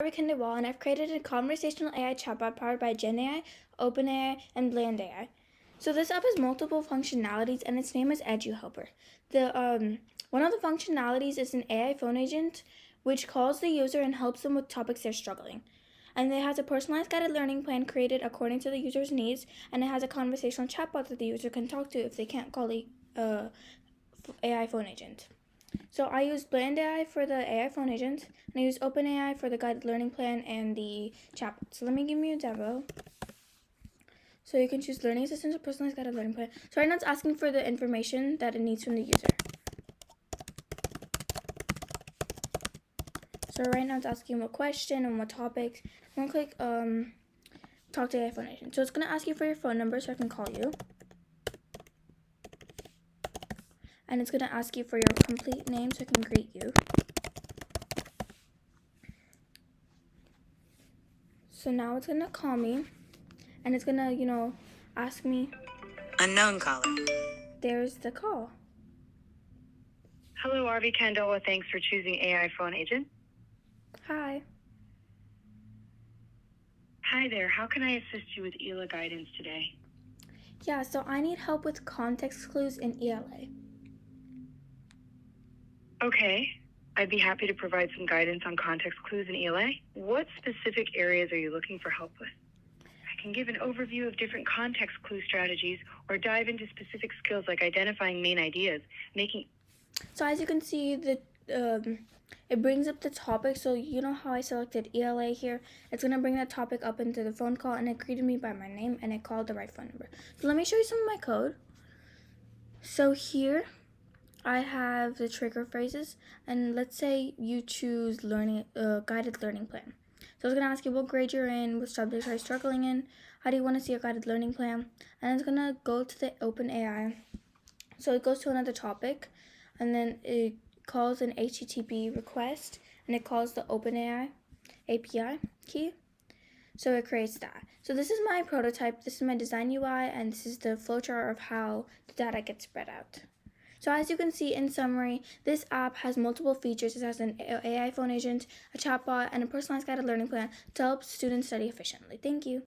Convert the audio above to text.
Aarvi Khandelwal, and I've created a conversational AI chatbot powered by GenAI, OpenAI, and Bland AI. So this app has multiple functionalities, and its name is EduHelper. One of the functionalities is an AI phone agent, which calls the user and helps them with topics they're struggling. And it has a personalized guided learning plan created according to the user's needs, and it has a conversational chatbot that the user can talk to if they can't call the AI phone agent. So I use Bland AI for the AI phone agent, and I use OpenAI for the guided learning plan and the chatbot. So let me give you a demo. So you can choose learning assistant or personalized guided learning plan. So right now it's asking for the information that it needs from the user. So right now it's asking what question and what topics. I'm gonna click talk to AI phone agent. So it's gonna ask you for your phone number so I can call you. And it's gonna ask you for your complete name so I can greet you. So now it's gonna call me, and it's gonna, ask me. Unknown caller. There's the call. Hello, Aarvi Khandelwal. Thanks for choosing AI phone agent. Hi. Hi there. How can I assist you with ELA guidance today? Yeah, so I need help with context clues in ELA. Okay. I'd be happy to provide some guidance on context clues in ELA. What specific areas are you looking for help with? I can give an overview of different context clue strategies or dive into specific skills like identifying main ideas, making... So as you can see, it brings up the topic. So you know how I selected ELA here? It's going to bring that topic up into the phone call, and it greeted me by my name, and it called the right phone number. So let me show you some of my code. So here I have the trigger phrases, and let's say you choose guided learning plan. So it's going to ask you what grade you're in, what subjects are you struggling in, how do you want to see a guided learning plan, and it's going to go to the OpenAI. So it goes to another topic, and then it calls an HTTP request, and it calls the OpenAI API key. So it creates that. So this is my prototype, this is my design UI, and this is the flowchart of how the data gets spread out. So as you can see in summary, this app has multiple features. It has an AI phone agent, a chatbot, and a personalized guided learning plan to help students study efficiently. Thank you.